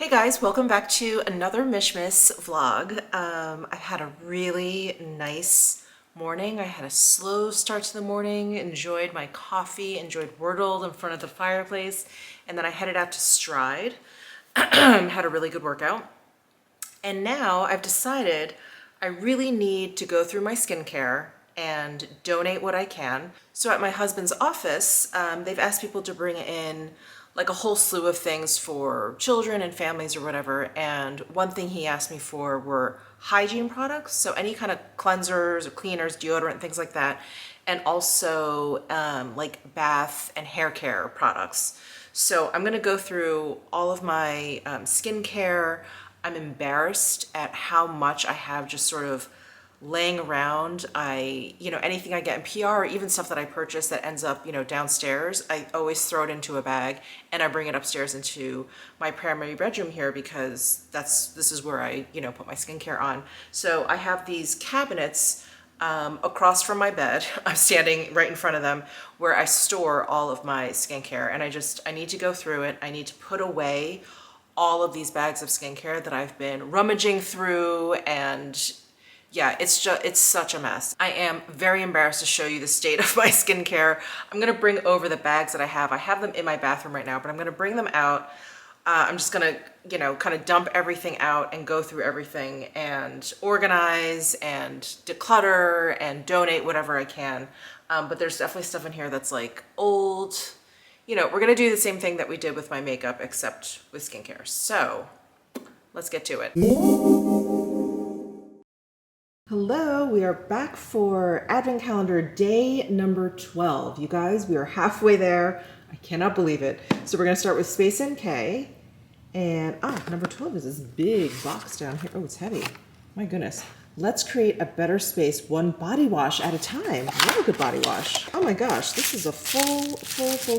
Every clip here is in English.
Hey guys, welcome back to another Mishmas vlog. I had a really nice morning. I had a slow start to the morning, enjoyed my coffee, enjoyed Wordled in front of the fireplace, and then I headed out to Stride. Had a really good workout. And now I've decided I really need to go through my skincare and donate what I can. So at my husband's office, they've asked people to bring in like a whole slew of things for children and families or whatever. And one thing he asked me for were hygiene products. So any kind of cleansers or cleaners, deodorant, things like that. And also like bath and hair care products. So I'm gonna go through all of my skincare. I'm embarrassed at how much I have just sort of laying around. Anything I get in PR or even stuff that I purchase that ends up, downstairs, I always throw it into a bag and I bring it upstairs into my primary bedroom here because this is where I, put my skincare on. So I have these cabinets across from my bed. I'm standing right in front of them where I store all of my skincare, and I need to go through it. I need to put away all of these bags of skincare that I've been rummaging through, and yeah, it's such a mess. I am very embarrassed to show you the state of my skincare. I'm gonna bring over the bags that I have. I have them in my bathroom right now, but I'm gonna bring them out. I'm just gonna, kind of dump everything out and go through everything and organize and declutter and donate whatever I can. But there's definitely stuff in here that's like old. We're gonna do the same thing that we did with my makeup, except with skincare. So let's get to it. Hello, we are back for Advent Calendar day number 12. You guys, we are halfway there. I cannot believe it. So we're gonna start with Space NK. And number 12 is this big box down here. Oh, it's heavy. My goodness. Let's create a better space, one body wash at a time. I love a good body wash. Oh my gosh, this is a full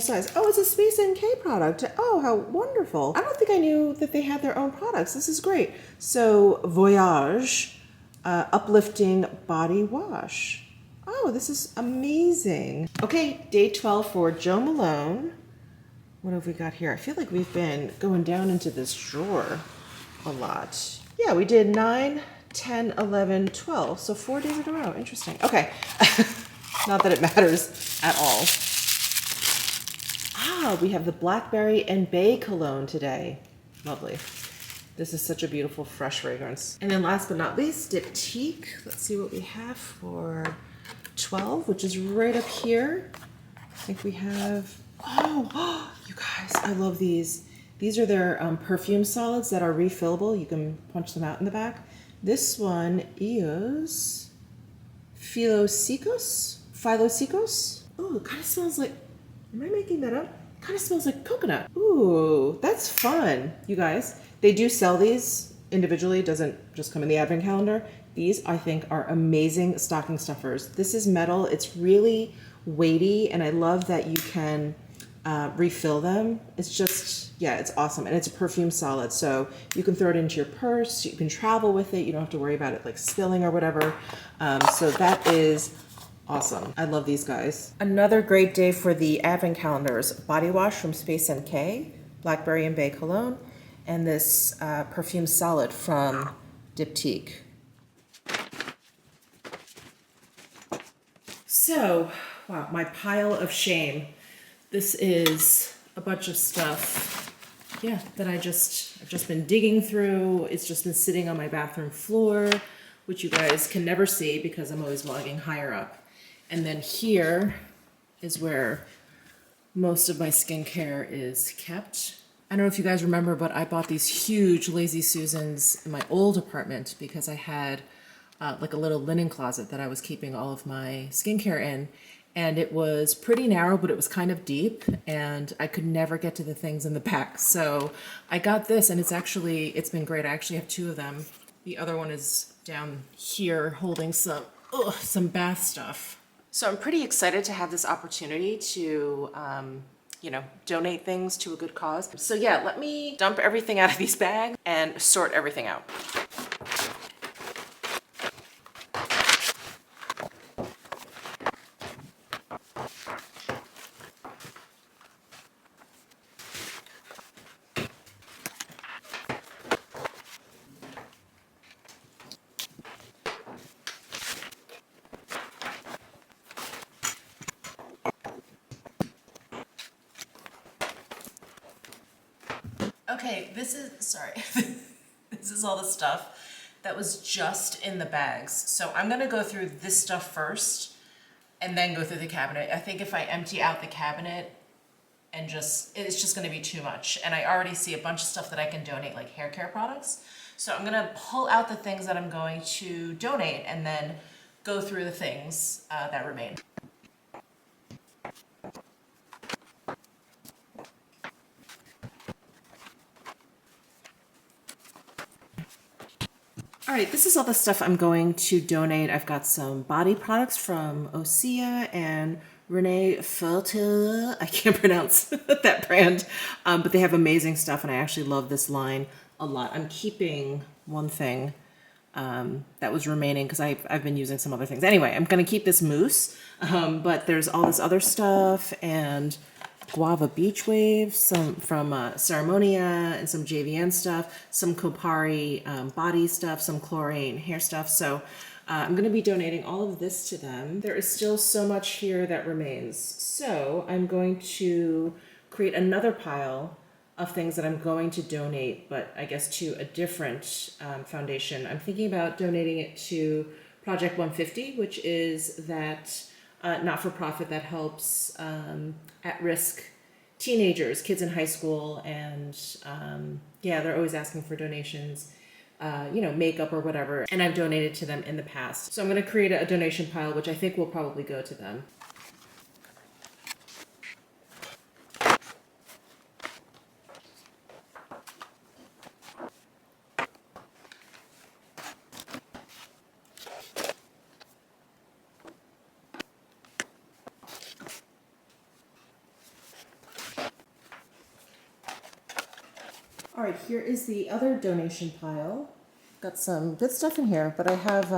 size. Oh, it's a Space NK product. Oh, how wonderful. I don't think I knew that they had their own products. This is great. So, Voyage. Uplifting body wash. Oh, this is amazing. Okay, day 12 for Joe Malone. What have we got here? I feel like we've been going down into this drawer a lot. Yeah, we did 9, 10, 11, 12. So 4 days in a row. Interesting. Okay. Not that it matters at all. We have the Blackberry and Bay cologne today. Lovely. This is such a beautiful, fresh fragrance. And then last but not least, Diptyque. Let's see what we have for 12, which is right up here. I think we have, you guys, I love these. These are their perfume solids that are refillable. You can punch them out in the back. This one is Philosicos. Oh, it kind of smells like, am I making that up? It kind of smells like coconut. Ooh, that's fun, you guys. They do sell these individually. It doesn't just come in the Advent calendar. These, I think, are amazing stocking stuffers. This is metal. It's really weighty, and I love that you can refill them. It's just, yeah, it's awesome. And it's a perfume solid, so you can throw it into your purse. You can travel with it. You don't have to worry about it like spilling or whatever. So that is awesome. I love these guys. Another great day for the Advent calendars. Body wash from Space NK, Blackberry and Bay cologne, and this perfume solid from Diptyque. So, wow, my pile of shame. This is a bunch of stuff, that I've just been digging through. It's just been sitting on my bathroom floor, which you guys can never see because I'm always vlogging higher up. And then here is where most of my skincare is kept. I don't know if you guys remember, but I bought these huge Lazy Susans in my old apartment because I had like a little linen closet that I was keeping all of my skincare in. And it was pretty narrow, but it was kind of deep, and I could never get to the things in the back. So I got this, and it's been great. I actually have 2 of them. The other one is down here holding some bath stuff. So I'm pretty excited to have this opportunity to donate things to a good cause. So yeah, let me dump everything out of these bags and sort everything out. Okay, this is, sorry, this is all the stuff that was just in the bags. So I'm gonna go through this stuff first and then go through the cabinet. I think if I empty out the cabinet and it's just gonna be too much. And I already see a bunch of stuff that I can donate, like hair care products. So I'm gonna pull out the things that I'm going to donate and then go through the things that remain. All right, this is all the stuff I'm going to donate. I've got some body products from Osea and Renee Felter. I can't pronounce that brand, but they have amazing stuff, and I actually love this line a lot. I'm keeping one thing that was remaining because I've been using some other things. Anyway, I'm going to keep this mousse, but there's all this other stuff, and guava beach waves, some from Ceremonia, and some JVN stuff, some Kopari body stuff, some chlorine hair stuff. So I'm going to be donating all of this to them. There is still so much here that remains. So I'm going to create another pile of things that I'm going to donate, but I guess to a different foundation. I'm thinking about donating it to Project 150, which is that not-for-profit that helps at-risk teenagers, kids in high school, and yeah, they're always asking for donations, makeup or whatever, and I've donated to them in the past. So I'm going to create a donation pile, which I think will probably go to them. All right, here is the other donation pile. Got some good stuff in here, but I have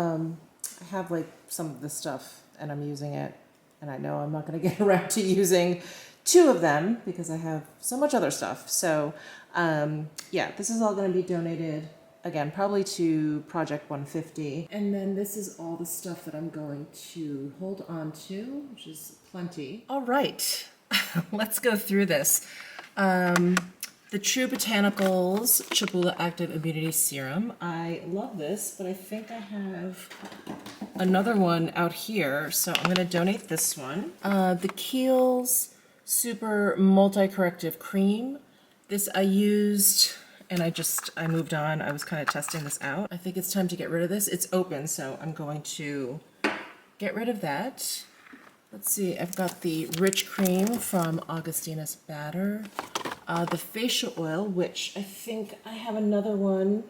like some of this stuff and I'm using it, and I know I'm not going to get around to using 2 of them because I have so much other stuff. So yeah, this is all going to be donated again, probably to Project 150. And then this is all the stuff that I'm going to hold on to, which is plenty. All right, let's go through this. The True Botanicals Chibula Active Immunity Serum. I love this, but I think I have another one out here, so I'm going to donate this one. The Kiehl's Super Multi-Corrective Cream. This I used, and I moved on. I was kind of testing this out. I think it's time to get rid of this. It's open, so I'm going to get rid of that. Let's see, I've got the Rich Cream from Augustina's Batter. The facial oil, which I think I have another one.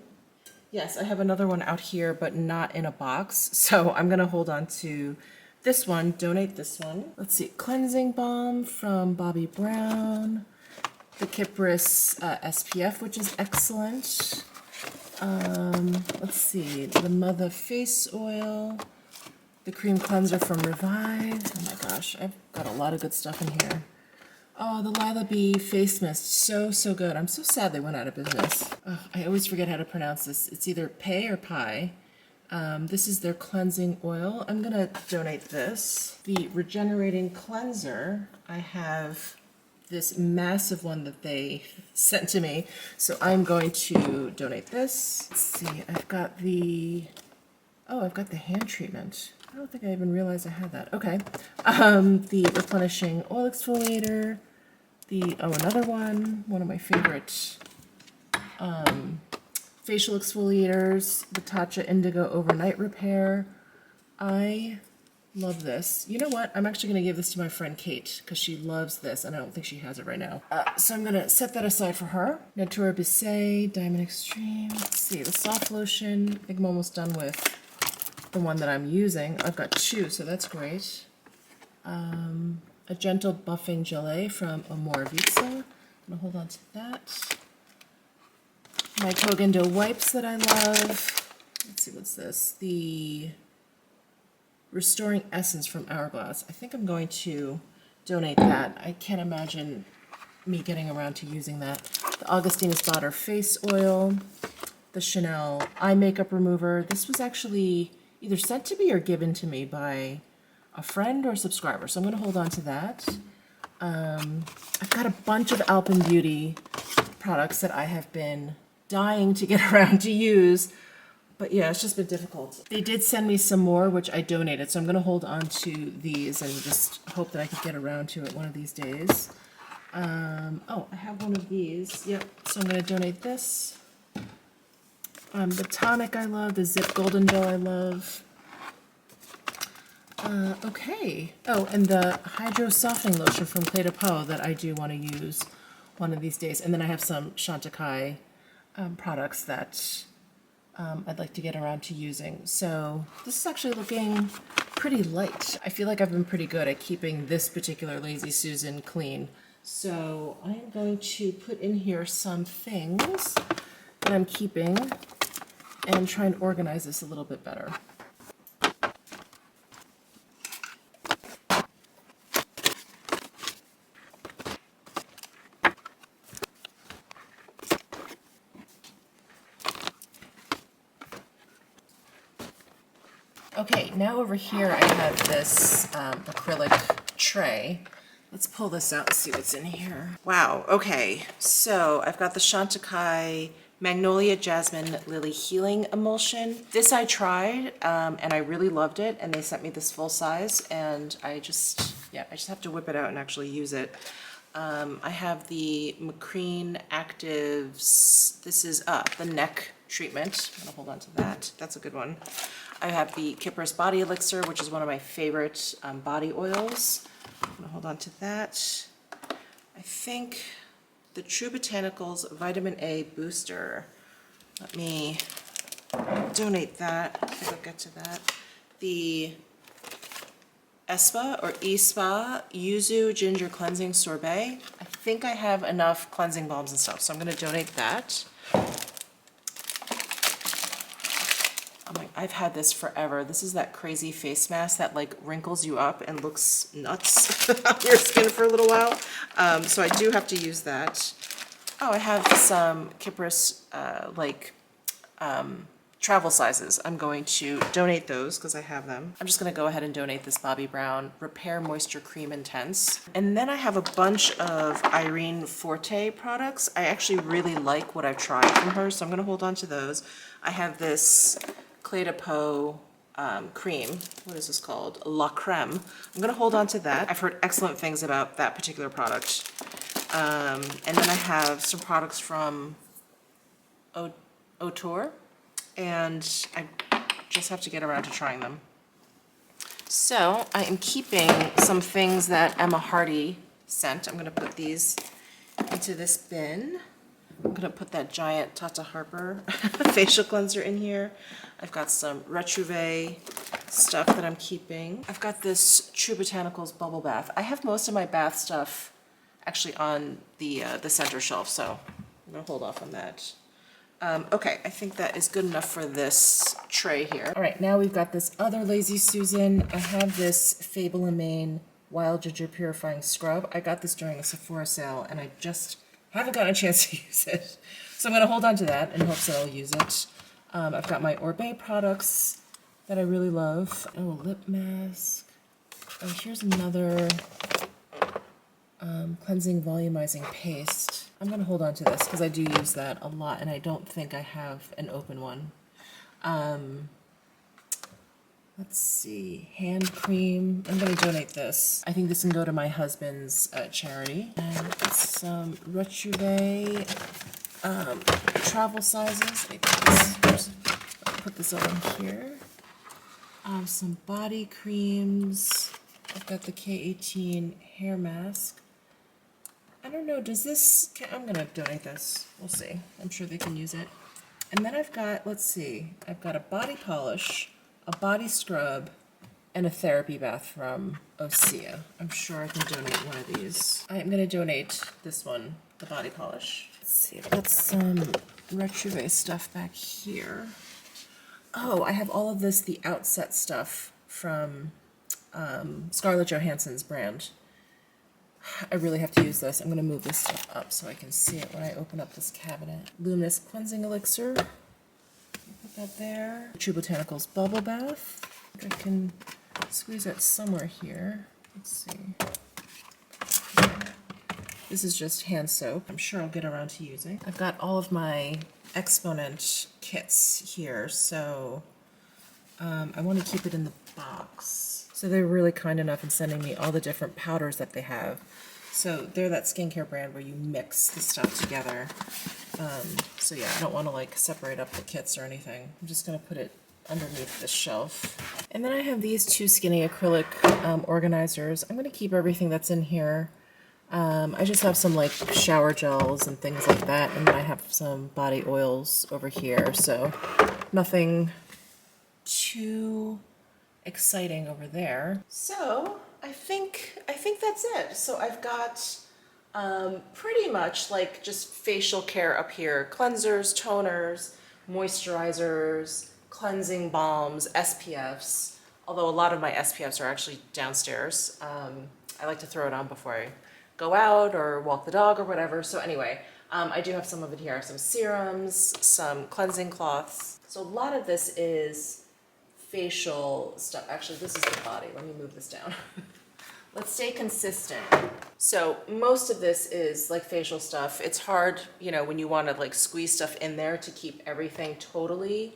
Yes, I have another one out here, but not in a box. So I'm going to hold on to this one, donate this one. Let's see, Cleansing Balm from Bobbi Brown. The Kypris SPF, which is excellent. Let's see, the Mother Face Oil. The Cream Cleanser from Revive. Oh my gosh, I've got a lot of good stuff in here. Oh, the Lila Bee Face Mist, so good. I'm so sad they went out of business. Oh, I always forget how to pronounce this. It's either Pay or Pie. This is their cleansing oil. I'm gonna donate this. The Regenerating Cleanser, I have this massive one that they sent to me, so I'm going to donate this. Let's see, I've got the hand treatment. I don't think I even realized I had that. Okay. The Replenishing Oil Exfoliator. Another one of my favorite facial exfoliators, the Tatcha Indigo Overnight Repair. I love this. You know what? I'm actually going to give this to my friend Kate because she loves this, and I don't think she has it right now. So I'm going to set that aside for her. Natura Bissé Diamond Extreme. Let's see, the soft lotion. I think I'm almost done with the one that I'm using. I've got 2, so that's great. A Gentle Buffing Gelée from Amor Vita. I'm going to hold on to that. My Kogendo wipes that I love. Let's see, what's this? The Restoring Essence from Hourglass. I think I'm going to donate that. I can't imagine me getting around to using that. The Augustina's Bader Face Oil. The Chanel Eye Makeup Remover. This was actually either sent to me or given to me by a friend or a subscriber, so I'm going to hold on to that. I've got a bunch of Alpen Beauty products that I have been dying to get around to use. But yeah, it's just been difficult. They did send me some more, which I donated. So I'm going to hold on to these and just hope that I can get around to it one of these days. Oh, I have one of these. Yep. So I'm going to donate this. The tonic I love. The Zip Golden Bill I love. Okay. Oh, and the Hydro Softening Lotion from Pkwy that I do want to use one of these days. And then I have some Chantecaille products that I'd like to get around to using. So this is actually looking pretty light. I feel like I've been pretty good at keeping this particular Lazy Susan clean. So I'm going to put in here some things that I'm keeping and try and organize this a little bit better. Okay, now over here I have this acrylic tray. Let's pull this out and see what's in here. Wow, okay, so I've got the Chantecaille Magnolia Jasmine Lily Healing Emulsion. This I tried and I really loved it, and they sent me this full size, and I just have to whip it out and actually use it. I have the Macreen Actives, this is the neck treatment. I'm gonna hold on to that, that's a good one. I have the Kypris Body Elixir, which is one of my favorite body oils. I'm gonna hold on to that. I think the True Botanicals Vitamin A Booster. Let me donate that. I think I'll get to that. The Espa Yuzu Ginger Cleansing Sorbet. I think I have enough cleansing balms and stuff, so I'm gonna donate that. I've had this forever. This is that crazy face mask that like wrinkles you up and looks nuts on your skin for a little while. So I do have to use that. Oh, I have some Kypris travel sizes. I'm going to donate those because I have them. I'm just going to go ahead and donate this Bobbi Brown Repair Moisture Cream Intense. And then I have a bunch of Irene Forte products. I actually really like what I've tried from her, so I'm going to hold on to those. I have this Clé de Peau cream. What is this called? La Creme. I'm going to hold on to that. I've heard excellent things about that particular product. And then I have some products from Auteur, and I just have to get around to trying them. So I am keeping some things that Emma Hardy sent. I'm going to put these into this bin. I'm going to put that giant Tata Harper facial cleanser in here. I've got some Retrouvé stuff that I'm keeping. I've got this True Botanicals Bubble Bath. I have most of my bath stuff actually on the center shelf, so I'm going to hold off on that. Okay, I think that is good enough for this tray here. All right, now we've got this other Lazy Susan. I have this Fable & Mane Wild Ginger Purifying Scrub. I got this during a Sephora sale, and I just haven't gotten a chance to use it. So I'm going to hold on to that in hopes that I'll use it. I've got my Oribe products that I really love. Oh, lip mask. Oh, here's another cleansing volumizing paste. I'm going to hold on to this because I do use that a lot, and I don't think I have an open one. Let's see, hand cream. I'm going to donate this. I think this can go to my husband's charity. And some Retrouvé travel sizes. I'll put this all in here. Some body creams. I've got the K18 hair mask. I don't know, does this, I'm going to donate this. We'll see. I'm sure they can use it. And then I've got, let's see, I've got a body polish, a body scrub, and a therapy bath from Osea. I'm sure I can donate one of these. I'm going to donate this one, the body polish. Let's see, I've got some Retrouvé stuff back here. Oh, I have all of this, the Outset stuff from Scarlett Johansson's brand. I really have to use this. I'm going to move this stuff up so I can see it when I open up this cabinet. Luminous Cleansing Elixir. Put that there. True Botanicals Bubble Bath. I think I can squeeze that somewhere here. Let's see. This is just hand soap. I'm sure I'll get around to using. I've got all of my Exponent kits here, so I want to keep it in the box. So they're really kind enough in sending me all the different powders that they have. So they're that skincare brand where you mix the stuff together. So yeah, I don't want to like separate up the kits or anything. I'm just going to put it underneath this shelf. And then I have these two skinny acrylic organizers. I'm going to keep everything that's in here. I just have some like shower gels and things like that, and then I have some body oils over here, so nothing too exciting over there. So I think that's it. So I've got pretty much like just facial care up here: cleansers, toners, moisturizers, cleansing balms, SPFs. Although a lot of my SPFs are actually downstairs. I like to throw it on before I go out or walk the dog or whatever. So anyway, I do have some of it here. I have some serums, some cleansing cloths. So a lot of this is facial stuff. Actually, this is the body. Let me move this down. Let's stay consistent. So most of this is like facial stuff. It's hard, you know, when you want to like squeeze stuff in there to keep everything totally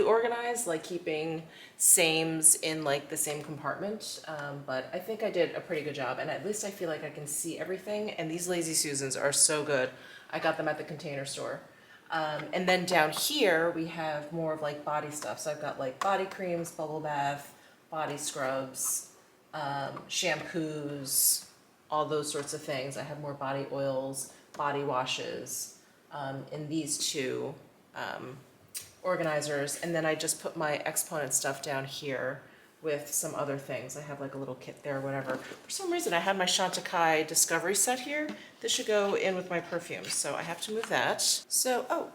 organized, like keeping sames in like the same compartment. But I think I did a pretty good job, and at least I feel like I can see everything. And these Lazy Susans are so good. I got them at the Container Store. And then down here we have more of like body stuff. So I've got like body creams, bubble bath, body scrubs, shampoos, all those sorts of things. I have more body oils, body washes in these two organizers, and then I just put my Exponent stuff down here with some other things. I have like a little kit there or whatever. For some reason I had my Chantecaille Discovery set here. This should go in with my perfumes, so I have to move that. So, oh,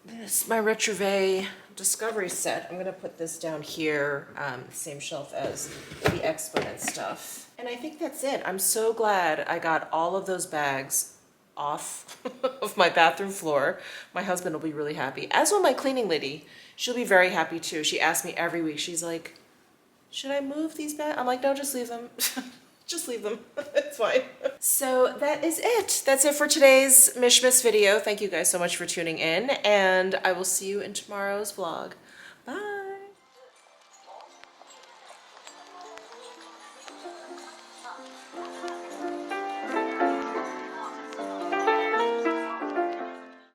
this is my Retrove Discovery set. I'm gonna put this down here, same shelf as the Exponent stuff. And I think that's it. I'm so glad I got all of those bags off of my bathroom floor. My husband will be really happy, as will my cleaning lady. She'll be very happy too. She asks me every week, she's like, should I move these bags? I'm like, no, just leave them. Just leave them. It's fine. So that is it. That's it for today's Mishmas video. Thank you guys so much for tuning in, and I will see you in tomorrow's vlog. Bye.